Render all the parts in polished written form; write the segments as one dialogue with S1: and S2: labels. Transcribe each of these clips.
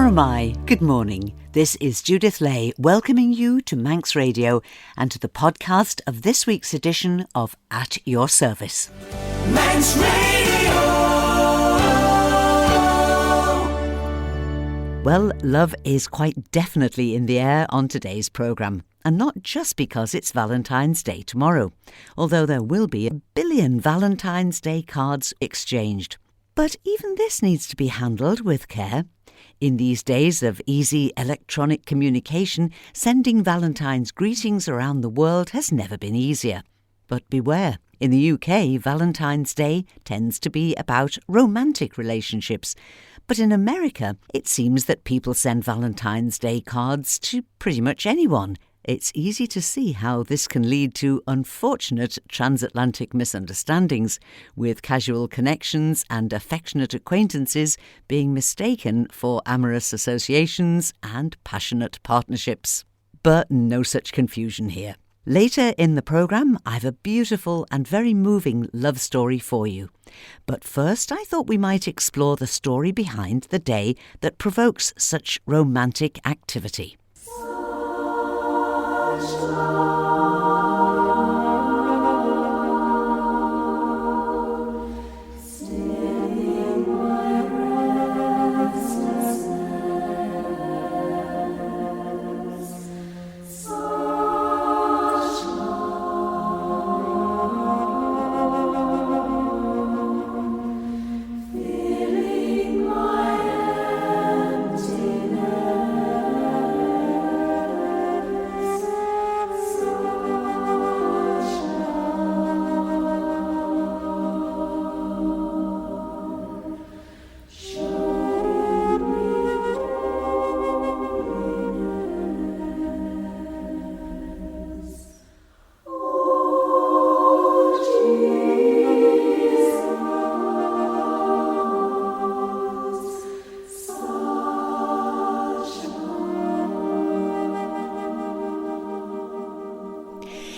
S1: Laramai, good morning. This is Judith Lay welcoming you to Manx Radio and to the podcast of this week's edition of At Your Service. Manx Radio! Well, love is quite definitely in the air on today's programme. And not just because it's Valentine's Day tomorrow, although there will be 1 billion Valentine's Day cards exchanged. But even this needs to be handled with care. In these days of easy electronic communication, sending Valentine's greetings around the world has never been easier. But beware, in the UK, Valentine's Day tends to be about romantic relationships. But in America, it seems that people send Valentine's Day cards to pretty much anyone. It's easy to see how this can lead to unfortunate transatlantic misunderstandings, with casual connections and affectionate acquaintances being mistaken for amorous associations and passionate partnerships. But no such confusion here. Later in the programme, I've a beautiful and very moving love story for you. But first, I thought we might explore the story behind the day that provokes such romantic activity.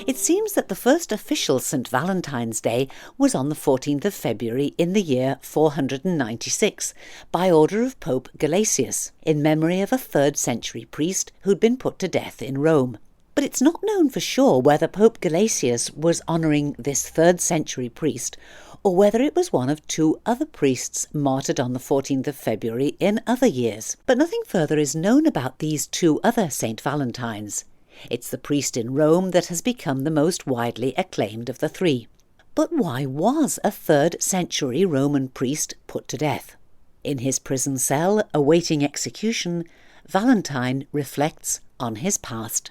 S1: It seems that the first official St. Valentine's Day was on the 14th of February in the year 496, by order of Pope Gelasius, in memory of a 3rd century priest who'd been put to death in Rome. But it's not known for sure whether Pope Gelasius was honouring this 3rd century priest, or whether it was one of 2 other priests martyred on the 14th of February in other years. But nothing further is known about these 2 other St. Valentines. It's the priest in Rome that has become the most widely acclaimed of the 3. But why was a 3rd century Roman priest put to death? In his prison cell, awaiting execution, Valentine reflects on his past.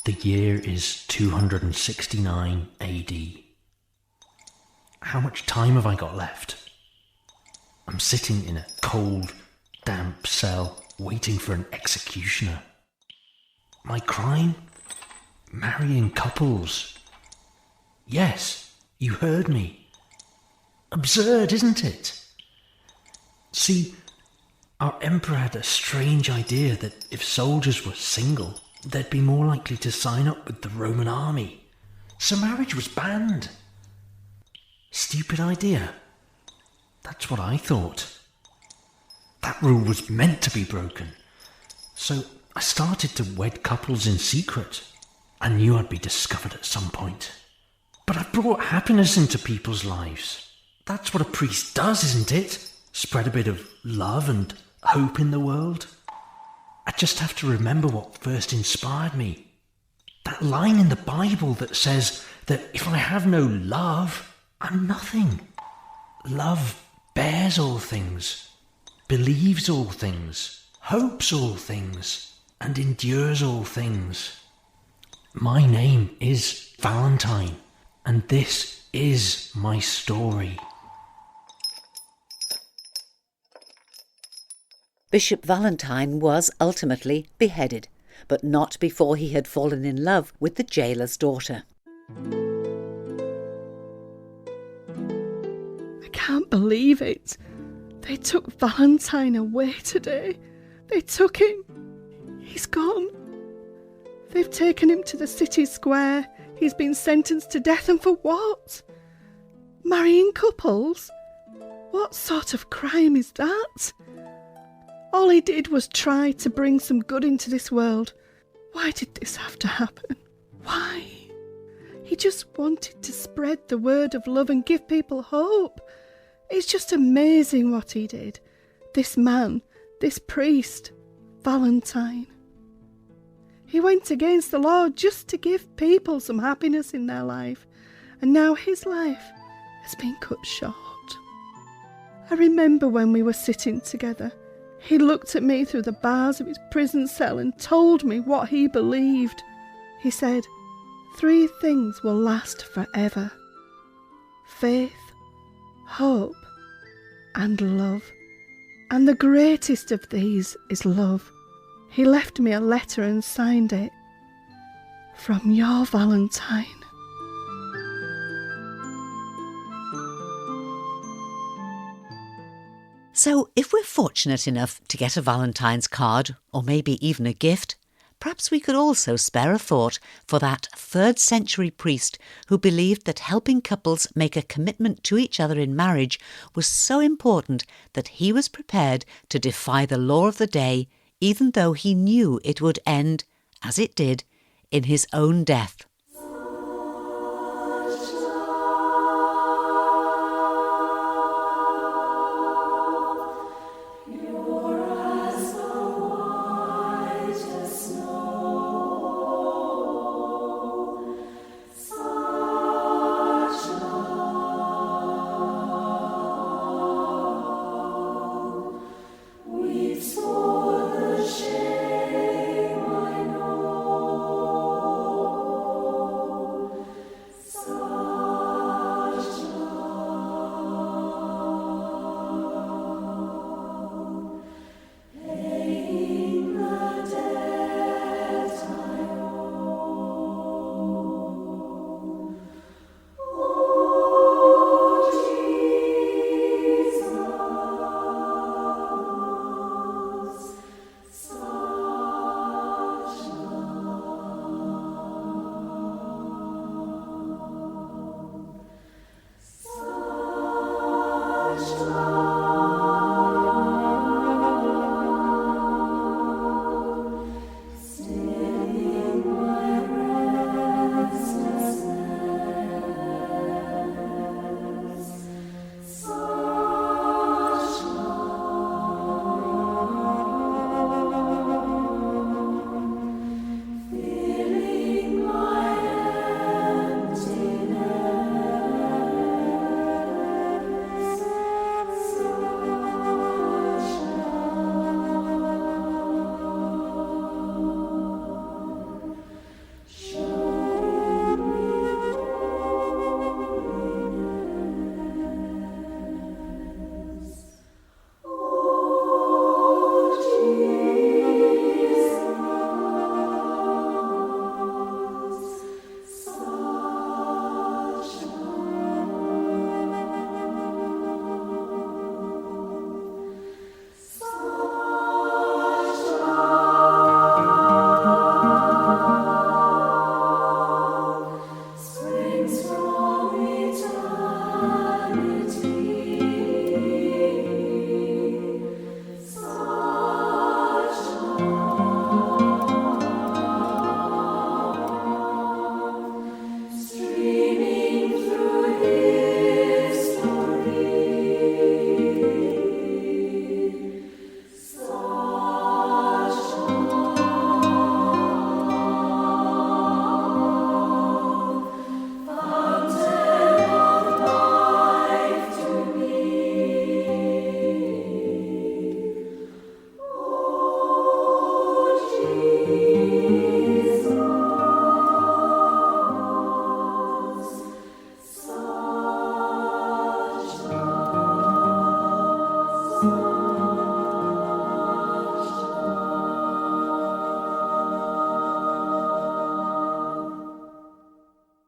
S2: The year is 269 AD. How much time have I got left? I'm sitting in a cold, damp cell, waiting for an executioner. My crime? Marrying couples. Yes, you heard me. Absurd, isn't it? See, our emperor had a strange idea that if soldiers were single, they'd be more likely to sign up with the Roman army. So marriage was banned. Stupid idea. That's what I thought. That rule was meant to be broken. So I started to wed couples in secret. I knew I'd be discovered at some point. But I've brought happiness into people's lives. That's what a priest does, isn't it? Spread a bit of love and hope in the world. I just have to remember what first inspired me. That line in the Bible that says that if I have no love, I'm nothing. Love bears all things, believes all things, hopes all things, and endures all things. My name is Valentine, and this is my story.
S1: Bishop Valentine was ultimately beheaded, but not before he had fallen in love with the jailer's daughter.
S3: I can't believe it. They took Valentine away today. They took him. He's gone. They've taken him to the city square. He's been sentenced to death, and for what? Marrying couples? What sort of crime is that? All he did was try to bring some good into this world. Why did this have to happen? Why? He just wanted to spread the word of love and give people hope. It's just amazing what he did. This man, this priest, Valentine. He went against the law just to give people some happiness in their life, and now his life has been cut short. I remember when we were sitting together, he looked at me through the bars of his prison cell and told me what he believed. He said, 3 things will last forever: faith, hope, and love. And the greatest of these is love. He left me a letter and signed it, "From your Valentine."
S1: So if we're fortunate enough to get a Valentine's card, or maybe even a gift, perhaps we could also spare a thought for that 3rd century priest who believed that helping couples make a commitment to each other in marriage was so important that he was prepared to defy the law of the day, even though he knew it would end, as it did, in his own death.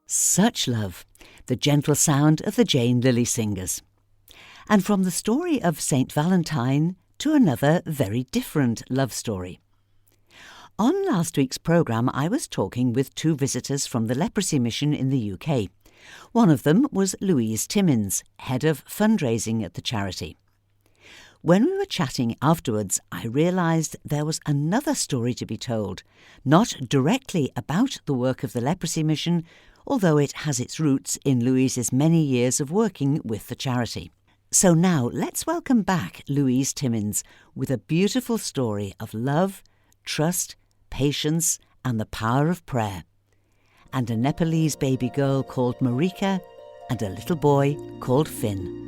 S1: Such love, the gentle sound of the Jane Lilley Singers. And from the story of St. Valentine to another very different love story. On last week's programme, I was talking with 2 visitors from the leprosy mission in the UK, One of them was Louise Timmins, head of fundraising at the charity. When we were chatting afterwards, I realised there was another story to be told, not directly about the work of the Leprosy Mission, although it has its roots in Louise's many years of working with the charity. So now let's welcome back Louise Timmins with a beautiful story of love, trust, patience and the power of prayer. And a Nepalese baby girl called Marika and a little boy called Finn.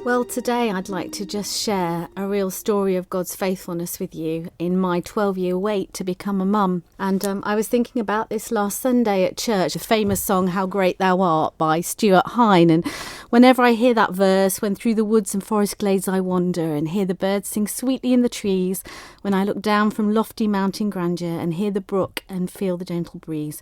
S4: Well, today I'd like to just share a real story of God's faithfulness with you in my 12-year wait to become a mum. And I was thinking about this last Sunday at church, a famous song, How Great Thou Art by Stuart Hine. And whenever I hear that verse, when through the woods and forest glades I wander and hear the birds sing sweetly in the trees, when I look down from lofty mountain grandeur and hear the brook and feel the gentle breeze,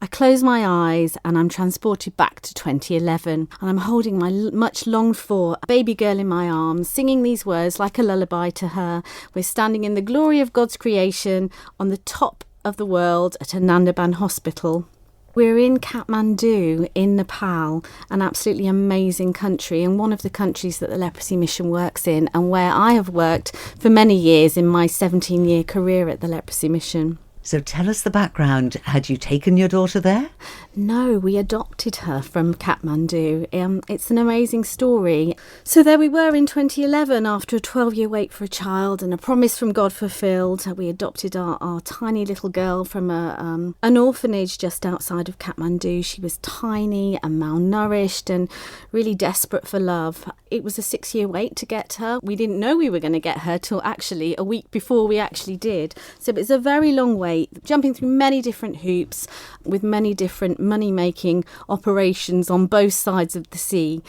S4: I close my eyes and I'm transported back to 2011, and I'm holding my much longed for baby girl in my arms, singing these words like a lullaby to her. We're standing in the glory of God's creation on the top of the world at Anandaban Hospital. We're in Kathmandu in Nepal, an absolutely amazing country, and one of the countries that the Leprosy Mission works in, and where I have worked for many years in my 17-year career at the Leprosy Mission.
S1: So tell us the background. Had you taken your daughter there?
S4: No, we adopted her from Kathmandu. It's an amazing story. So there we were in 2011 after a 12-year wait for a child and a promise from God fulfilled. We adopted our tiny little girl from an orphanage just outside of Kathmandu. She was tiny and malnourished and really desperate for love. It was a 6-year wait to get her. We didn't know we were going to get her till actually a week before we actually did. So it was a very long wait, jumping through many different hoops with many different money-making operations on both sides of the sea.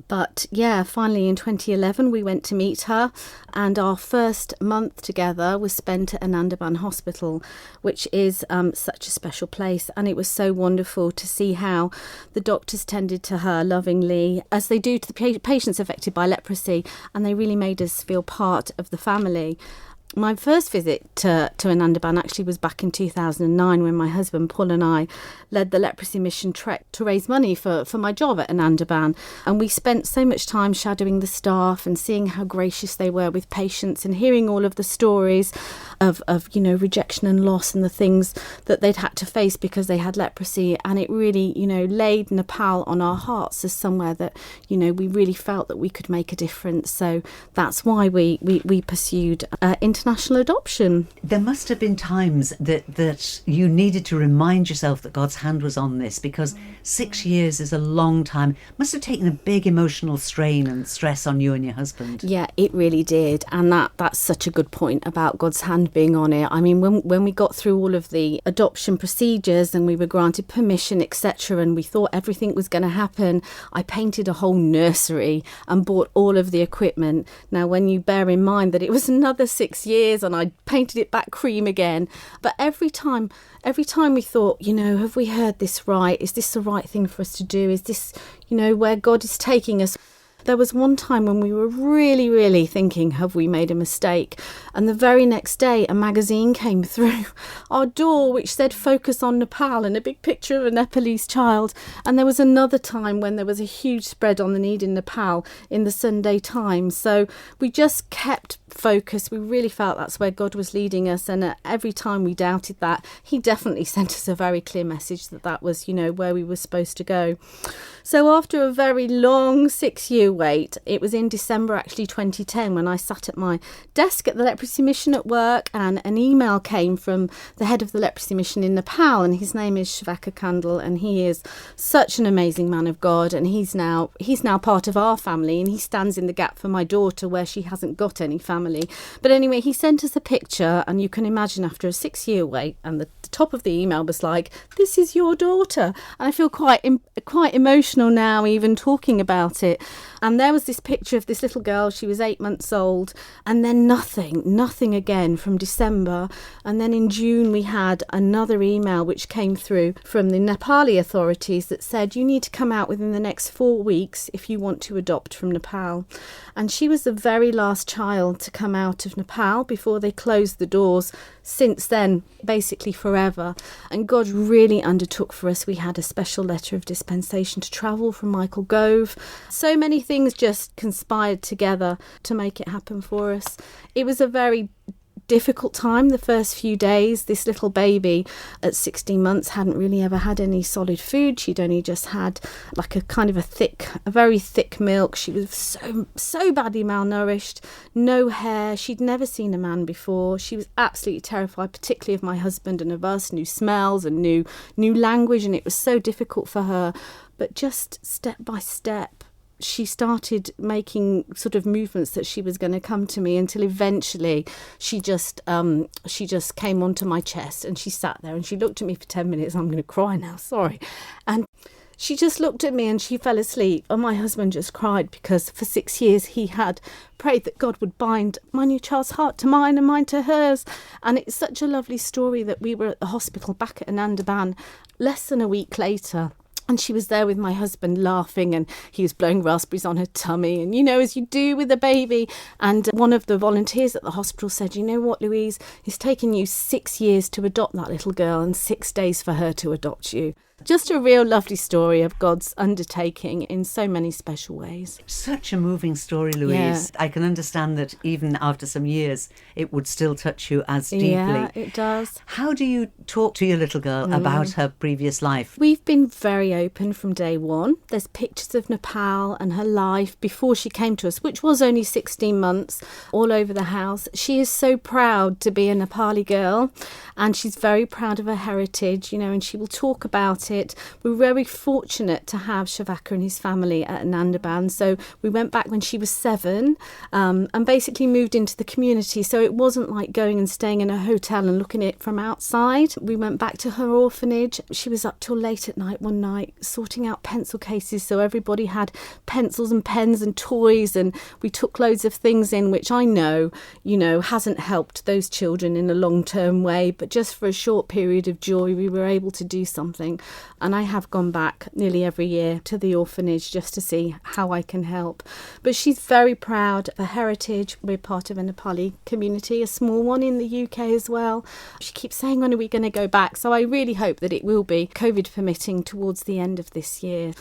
S4: But yeah, finally in 2011 we went to meet her, and our first month together was spent at Anandaban Hospital, which is such a special place, and it was so wonderful to see how the doctors tended to her lovingly, as they do to the patients affected by leprosy, and they really made us feel part of the family. My first visit to Anandaban actually was back in 2009 when my husband Paul and I led the Leprosy Mission trek to raise money for my job at Anandaban. And we spent so much time shadowing the staff and seeing how gracious they were with patients and hearing all of the stories of rejection and loss and the things that they'd had to face because they had leprosy. And it really, laid Nepal on our hearts as somewhere that, we really felt that we could make a difference. So that's why we pursued international adoption.
S1: There must have been times that you needed to remind yourself that God's hand was on this, because 6 years is a long time. Must have taken a big emotional strain and stress on you and your husband.
S4: Yeah, it really did. And that's such a good point about God's hand being on it. I mean, when we got through all of the adoption procedures and we were granted permission, etc., and we thought everything was going to happen, I painted a whole nursery and bought all of the equipment. Now, when you bear in mind that it was another 6 years and I painted it back cream again, but every time we thought, have we heard this right? Is this the right thing for us to do? Is this, where God is taking us? There was one time when we were really, really thinking, have we made a mistake? And the very next day, a magazine came through our door which said focus on Nepal and a big picture of a Nepalese child. And there was another time when there was a huge spread on the need in Nepal in the Sunday Times. So we just kept focused. We really felt that's where God was leading us. And every time we doubted that, he definitely sent us a very clear message that was, where we were supposed to go. So after a very long 6-year wait, it was in December actually 2010 when I sat at my desk at the leprosy mission at work, and an email came from the head of the leprosy mission in Nepal, and his name is Shavaka Kandal, and he is such an amazing man of God, and he's now part of our family, and he stands in the gap for my daughter where she hasn't got any family. But anyway, he sent us a picture, and you can imagine after a 6-year wait, and the top of the email was like, "This is your daughter," and I feel quite emotional now even talking about it. And there was this picture of this little girl. She was 8 months old, and then nothing again from December. And then in June we had another email which came through from the Nepali authorities that said you need to come out within the next 4 weeks if you want to adopt from Nepal. And she was the very last child to come out of Nepal before they closed the doors. Since then, basically forever. And God really undertook for us. We had a special letter of dispensation to travel from Michael Gove. So many things just conspired together to make it happen for us. It was a very difficult time the first few days. This little baby at 16 months hadn't really ever had any solid food. She'd only just had like a very thick milk. She was so badly malnourished, no hair. She'd never seen a man before. She was absolutely terrified, particularly of my husband and of us, new smells and new language, and it was so difficult for her. But just step by step, she started making sort of movements that she was going to come to me, until eventually she just came onto my chest, and she sat there and she looked at me for 10 minutes. I'm going to cry now, sorry. And she just looked at me and she fell asleep. And my husband just cried, because for 6 years he had prayed that God would bind my new child's heart to mine and mine to hers. And it's such a lovely story that we were at the hospital back at Anandaban less than a week later. And she was there with my husband laughing, and he was blowing raspberries on her tummy, and as you do with a baby. And one of the volunteers at the hospital said, "You know what, Louise, it's taken you 6 years to adopt that little girl and 6 days for her to adopt you." Just a real lovely story of God's undertaking in so many special ways.
S1: Such a moving story, Louise. Yeah. I can understand that even after some years, it would still touch you as deeply.
S4: Yeah, it does.
S1: How do you talk to your little girl about her previous life?
S4: We've been very open from day one. There's pictures of Nepal and her life before she came to us, which was only 16 months, all over the house. She is so proud to be a Nepali girl, and she's very proud of her heritage, and she will talk about it. We're very fortunate to have Shavaka and his family at Anandaban. So we went back when she was 7 and basically moved into the community. So it wasn't like going and staying in a hotel and looking at it from outside. We went back to her orphanage. She was up till late at night one night sorting out pencil cases. So everybody had pencils and pens and toys, and we took loads of things in, which I know, hasn't helped those children in a long-term way. But just for a short period of joy, we were able to do something. And I have gone back nearly every year to the orphanage just to see how I can help. But she's very proud of her heritage. We're part of a Nepali community, a small one in the UK as well. She keeps saying, when are we going to go back? So I really hope that it will be, COVID permitting, towards the end of this year.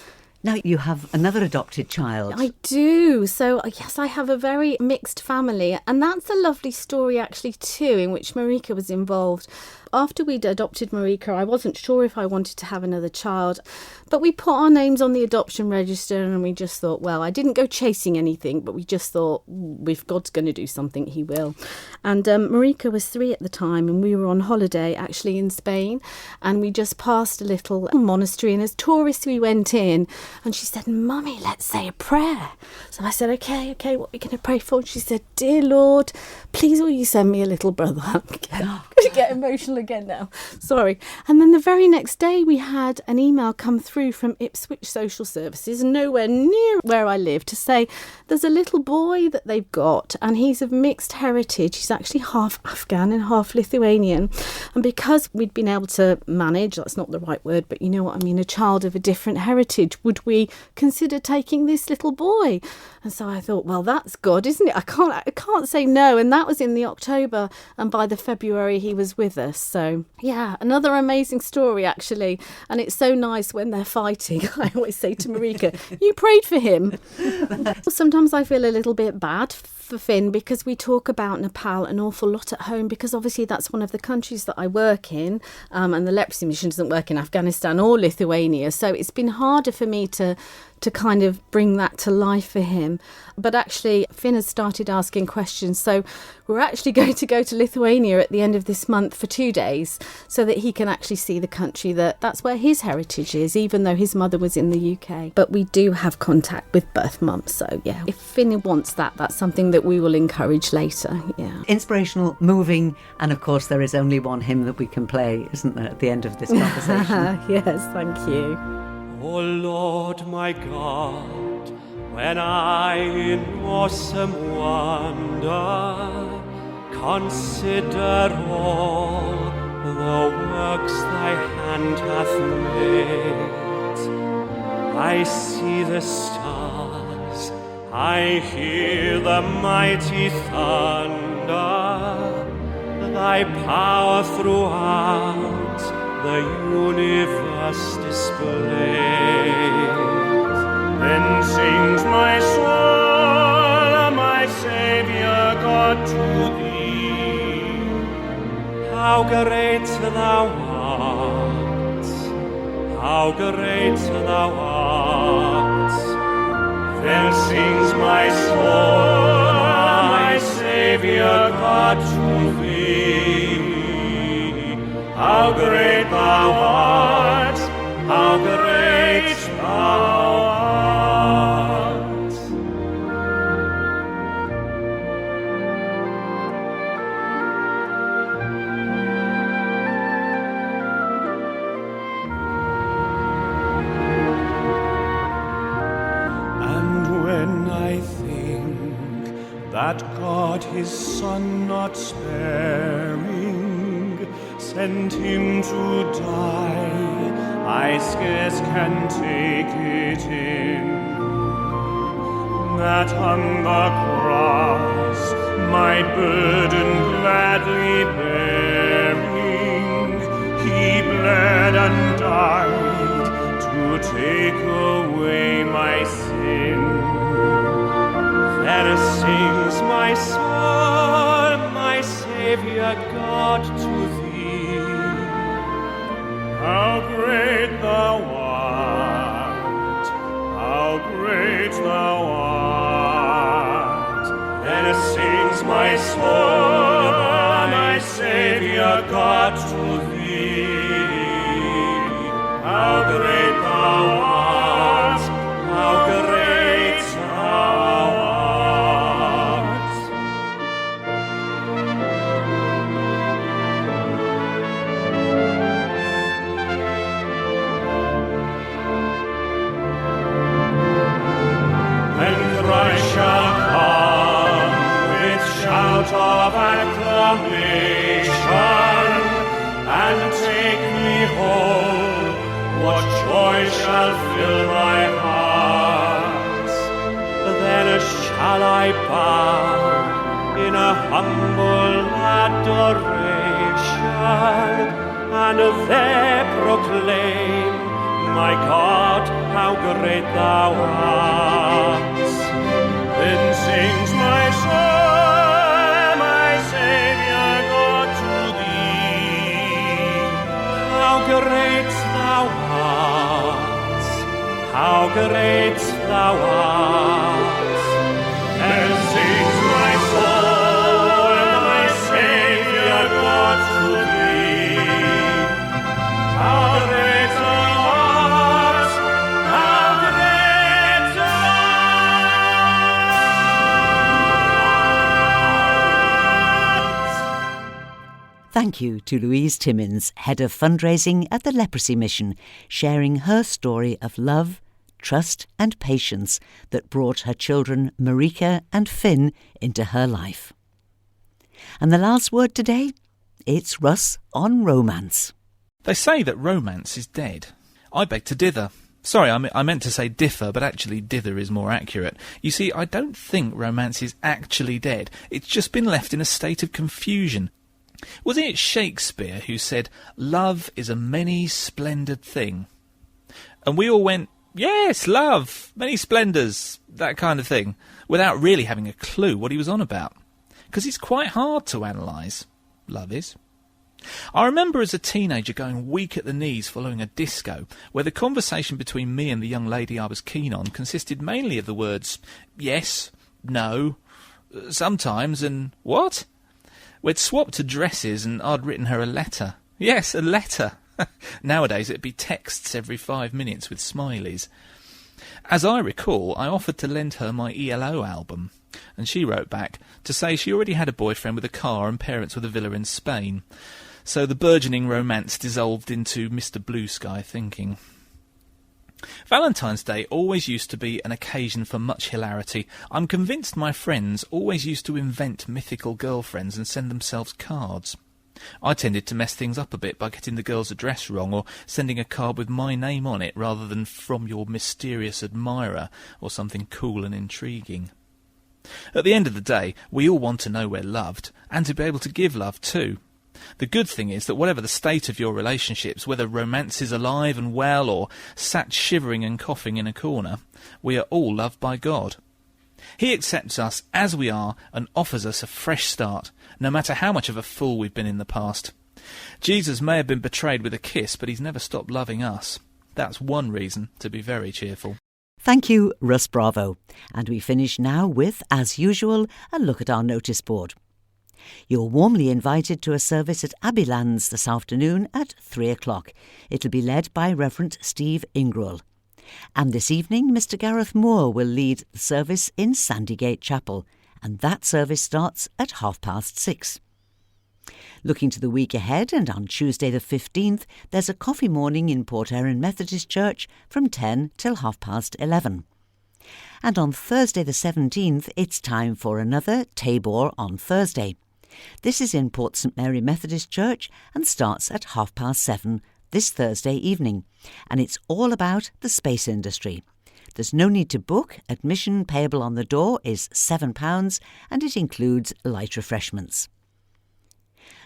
S1: Now, you have another adopted child.
S4: I do. So, yes, I have a very mixed family. And that's a lovely story, actually, too, in which Marika was involved. After we'd adopted Marika, I wasn't sure if I wanted to have another child. But we put our names on the adoption register, and we just thought, well, I didn't go chasing anything, but we just thought, if God's going to do something, he will. And Marika was 3 at the time, and we were on holiday, actually, in Spain. And we just passed a little monastery, and as tourists we went in, and she said, "Mummy, let's say a prayer." So I said, okay, what are we going to pray for? And she said, "Dear Lord, please will you send me a little brother?" I'm going to get emotional again now. Sorry. And then the very next day we had an email come through from Ipswich Social Services, nowhere near where I live, to say there's a little boy that they've got and he's of mixed heritage. He's actually half Afghan and half Lithuanian. And because we'd been able to manage, that's not the right word, but you know what I mean, a child of a different heritage, would we consider taking this little boy? And so I thought, well, that's good, isn't it? I can't say no. And that was in the October, and by the February he was with us. So yeah, another amazing story actually. And it's so nice when they're fighting. I always say to Marika, you prayed for him. Sometimes I feel a little bit bad for Finn because we talk about Nepal an awful lot at home, because obviously that's one of the countries that I work in, and the leprosy mission doesn't work in Afghanistan or Lithuania, so it's been harder for me to kind of bring that to life for him. But actually Finn has started asking questions, so we're actually going to go to Lithuania at the end of this month for 2 days so that he can actually see the country that's where his heritage is, even though his mother was in the UK. But we do have contact with birth mums, so yeah, if Finn wants that's something that we will encourage later. Yeah,
S1: inspirational, moving, and of course there is only one hymn that we can play, isn't there, at the end of this conversation?
S4: Yes, thank you.
S5: O Lord my God, when I in awesome wonder consider all the works thy hand hath made, I see the stars, I hear the mighty thunder, thy power throughout the universe displayed. Then sings my soul, my Saviour God, to thee. How great thou art, how great thou art. Then sings my soul, my Saviour God, to thee. How great thou art, how great thou art. And when I think that God his Son not sparing sent him to die, I scarce can take it in, that on the cross my burden gladly bearing, he bled and died to take away my sin. Then sings my soul, my Saviour God, to thee. How great thou art, how great thou art. Then sings my soul, my Saviour God, to thee. How great thou art, how great thou art. Christ shall come with shout of acclamation and take me home. What joy shall fill my heart? Then shall I bow in a humble adoration and there proclaim, my God, how great thou art. Then sings my soul, my Saviour God, to thee. How great thou art, how great thou art. Then sings my soul, my Saviour God, to thee. How great thou art, how great thou art.
S1: Thank you to Louise Timmins, Head of Fundraising at the Leprosy Mission, sharing her story of love, trust and patience that brought her children Marika and Finn into her life. And the last word today, it's Russ on romance.
S6: They say that romance is dead. I beg to dither. Sorry, I meant to say differ, but actually dither is more accurate. You see, I don't think romance is actually dead. It's just been left in a state of confusion. Wasn't it Shakespeare who said, "Love is a many splendid thing"? And we all went, "Yes, love, many splendours," that kind of thing, without really having a clue what he was on about. Because it's quite hard to analyse. Love is. I remember as a teenager going weak at the knees following a disco, where the conversation between me and the young lady I was keen on consisted mainly of the words yes, no, sometimes, and what? We'd swapped addresses and I'd written her a letter. Yes, a letter. Nowadays it'd be texts every 5 minutes with smileys. As I recall, I offered to lend her my ELO album, and she wrote back to say she already had a boyfriend with a car and parents with a villa in Spain. So the burgeoning romance dissolved into Mr. Blue Sky thinking. Valentine's Day always used to be an occasion for much hilarity. I'm convinced my friends always used to invent mythical girlfriends and send themselves cards. I tended to mess things up a bit by getting the girl's address wrong or sending a card with my name on it rather than "from your mysterious admirer" or something cool and intriguing. At the end of the day, we all want to know we're loved and to be able to give love too. The good thing is that whatever the state of your relationships, whether romance is alive and well or sat shivering and coughing in a corner, we are all loved by God. He accepts us as we are and offers us a fresh start, no matter how much of a fool we've been in the past. Jesus may have been betrayed with a kiss, but he's never stopped loving us. That's one reason to be very cheerful.
S1: Thank you, Russ Bravo. And we finish now with, as usual, a look at our notice board. You're warmly invited to a service at Abbeylands this afternoon at 3 o'clock. It'll be led by Reverend Steve Ingrell. And this evening, Mr. Gareth Moore will lead the service in Sandygate Chapel, and that service starts at 6:30. Looking to the week ahead, and on Tuesday the 15th, there's a coffee morning in Port Erin Methodist Church from 10 till 11:30. And on Thursday the 17th, it's time for another Tabor on Thursday. This is in Port St Mary Methodist Church and starts at 7:30 this Thursday evening, and it's all about the space industry. There's no need to book. Admission payable on the door is £7 and it includes light refreshments.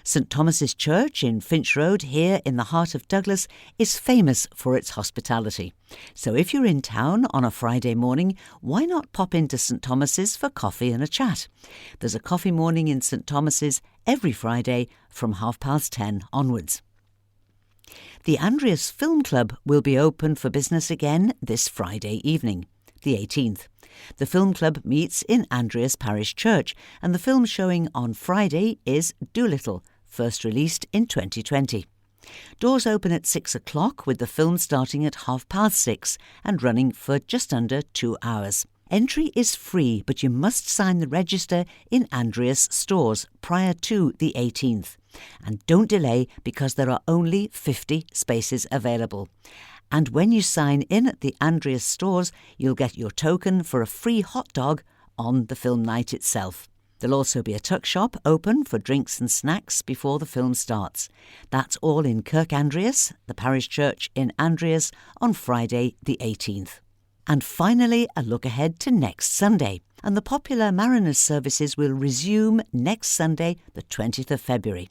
S1: St Thomas's Church in Finch Road here in the heart of Douglas is famous for its hospitality. So if you're in town on a Friday morning, why not pop into St Thomas's for coffee and a chat? There's a coffee morning in St Thomas's every Friday from 10:30 onwards. The Andreas Film Club will be open for business again this Friday evening, the 18th. The film club meets in Andreas Parish Church, and the film showing on Friday is Doolittle, first released in 2020. Doors open at 6 o'clock, with the film starting at 6:30 and running for just under 2 hours. Entry is free, but you must sign the register in Andreas stores prior to the 18th. And don't delay, because there are only 50 spaces available. And when you sign in at the Andreas stores, you'll get your token for a free hot dog on the film night itself. There'll also be a tuck shop open for drinks and snacks before the film starts. That's all in Kirk Andreas, the parish church in Andreas, on Friday the 18th. And finally, a look ahead to next Sunday. And the popular Mariners services will resume next Sunday, the 20th of February.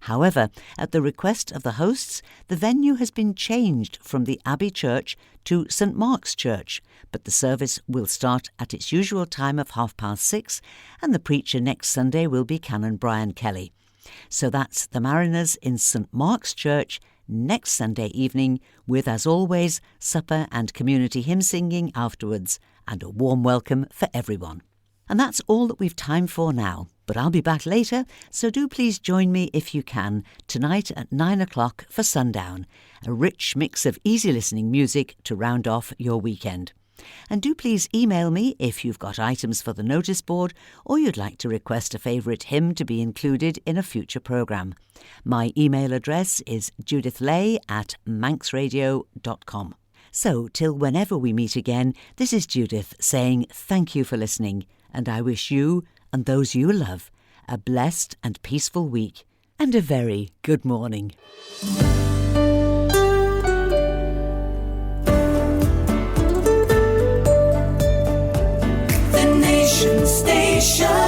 S1: However, at the request of the hosts, the venue has been changed from the Abbey Church to St Mark's Church, but the service will start at its usual time of 6:30, and the preacher next Sunday will be Canon Brian Kelly. So that's the Mariners in St Mark's Church next Sunday evening, with, as always, supper and community hymn singing afterwards, and a warm welcome for everyone. And that's all that we've time for now. But I'll be back later, so do please join me if you can, tonight at 9 o'clock for Sundown, a rich mix of easy listening music to round off your weekend. And do please email me if you've got items for the notice board or you'd like to request a favourite hymn to be included in a future programme. My email address is judithlay@manxradio.com. So, till whenever we meet again, this is Judith saying thank you for listening, and I wish you and those you love a blessed and peaceful week and a very good morning.
S7: The Nation Station.